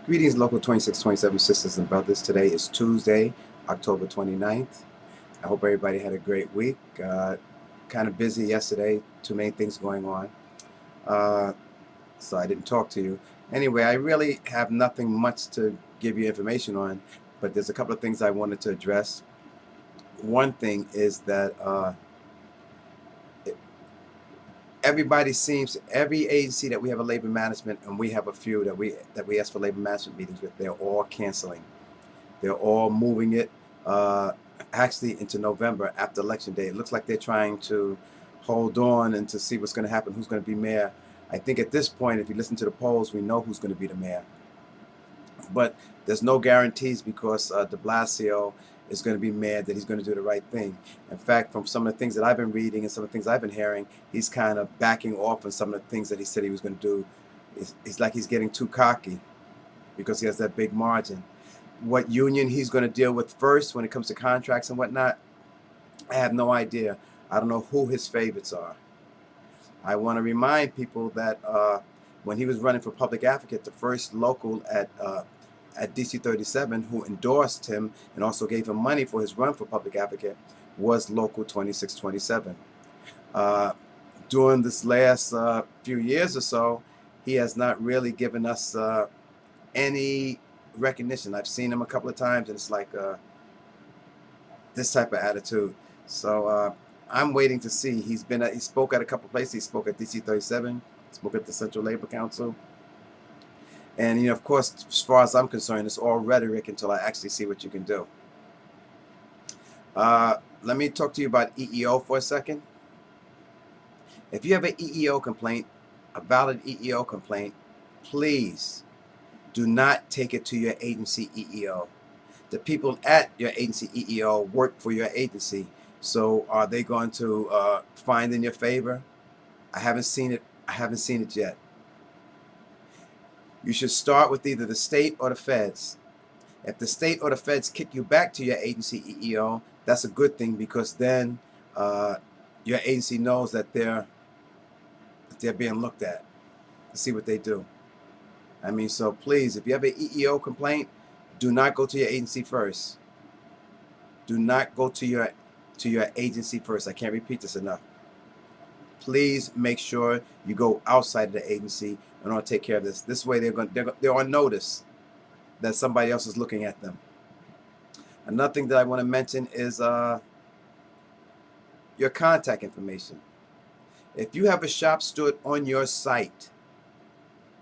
Greetings, Local 2627 sisters and brothers. Today is Tuesday, October 29th. I hope everybody had a great week. Kind of busy yesterday, too many things going on. So I didn't talk to you. Anyway, I really have nothing much to give you information on, but there's a couple of things I wanted to address. One thing is that every agency that we have a labor management, and we have a few that we ask for labor management meetings with, they're all canceling. They're all moving it actually into November after election day. It looks like they're trying to hold on and to see what's going to happen, who's going to be mayor. I think at this point, if you listen to the polls, we know who's going to be the mayor. But there's no guarantees because de Blassio is going to be mad that he's going to do the right thing. In fact, from some of the things that I've been reading and some of the things I've been hearing, he's kind of backing off on some of the things that he said he was going to do. It's like he's getting too cocky because he has that big margin. What union he's going to deal with first when it comes to contracts and whatnot, I have no idea. I don't know who his favorites are. I want to remind people that when he was running for public advocate, the first local at DC 37 who endorsed him and also gave him money for his run for public advocate was Local 2627. During this last few years or so, he has not really given us any recognition. I've seen him a couple of times, and it's like this type of attitude. So I'm waiting to see. He spoke at a couple of places. He spoke at DC 37. Spoke at the Central Labor Council. And of course, as far as I'm concerned, it's all rhetoric until I actually see what you can do. Let me talk to you about EEO for a second. If you have an EEO complaint, a valid EEO complaint, please do not take it to your agency EEO. The people at your agency EEO work for your agency. So are they going to find in your favor? I haven't seen it. I haven't seen it yet. You should start with either the state or the feds. If the state or the feds kick you back to your agency EEO, that's a good thing because then your agency knows that they're being looked at to see what they do. I mean, so please, if you have an EEO complaint, do not go to your agency first. Do not go to your agency first. I can't repeat this enough. Please make sure you go outside of the agency in order to take care of this. This way, they're on notice that somebody else is looking at them. Another thing that I want to mention is your contact information. If you have a shop steward on your site,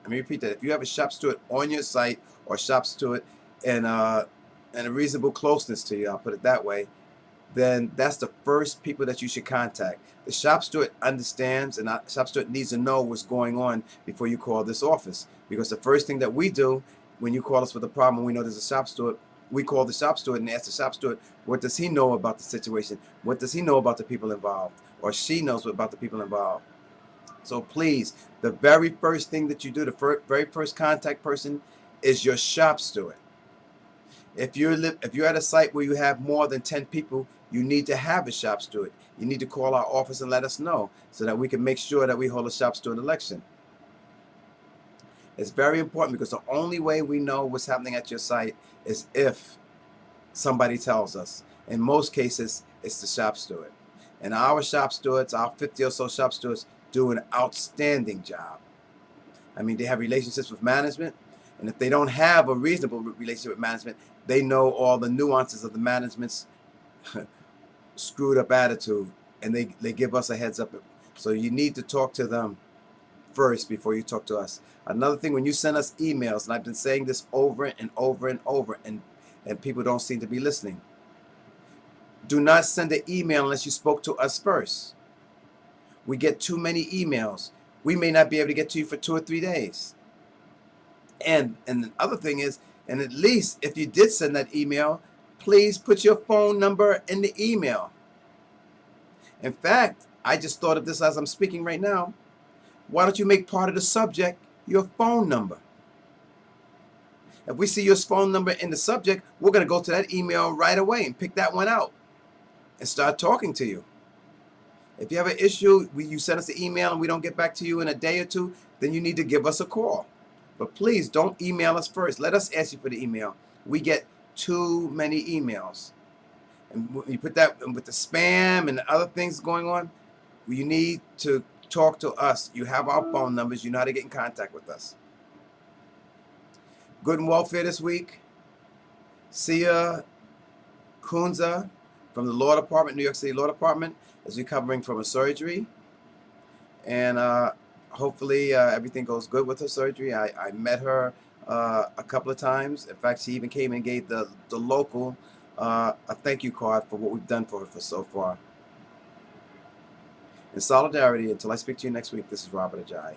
let me repeat that. If you have a shop steward on your site or shop steward in a reasonable closeness to you, I'll put it that way, then that's the first people that you should contact. The shop steward understands, and the shop steward needs to know what's going on before you call this office. Because the first thing that we do when you call us with a problem, we know there's a shop steward, we call the shop steward and ask the shop steward, what does he know about the situation? What does he know about the people involved? Or she knows about the people involved. So please, the very first thing that you do, the very first contact person is your shop steward. If you're at a site where you have more than 10 people, you need to have a shop steward. You need to call our office and let us know so that we can make sure that we hold a shop steward election. It's very important because the only way we know what's happening at your site is if somebody tells us. In most cases, it's the shop steward. And our shop stewards, our 50 or so shop stewards, do an outstanding job. I mean, they have relationships with management. And if they don't have a reasonable relationship with management, they know all the nuances of the management's screwed up attitude, and they give us a heads up. So you need to talk to them first before you talk to us. Another thing, when you send us emails, and I've been saying this over and over and over, and people don't seem to be listening. Do not send an email unless you spoke to us first. We get too many emails. We may not be able to get to you for 2 or 3 days. And the other thing is, and at least if you did send that email, please put your phone number in the email. In fact, I just thought of this as I'm speaking right now. Why don't you make part of the subject your phone number? If we see your phone number in the subject, we're going to go to that email right away and pick that one out and start talking to you. If you have an issue, you send us an email and we don't get back to you in a day or two, then you need to give us a call. But please don't email us first. Let us ask you for the email. We get too many emails. And when you put that with the spam and the other things going on, you need to talk to us. You have our phone numbers. You know how to get in contact with us. Good and welfare this week. Sia Kunza from the Law Department, New York City Law Department, is recovering from a surgery. And hopefully everything goes good with her surgery. I met her a couple of times. In fact, she even came and gave the local a thank you card for what we've done for her for so far. In solidarity, until I speak to you next week, this is Robert Ajayi.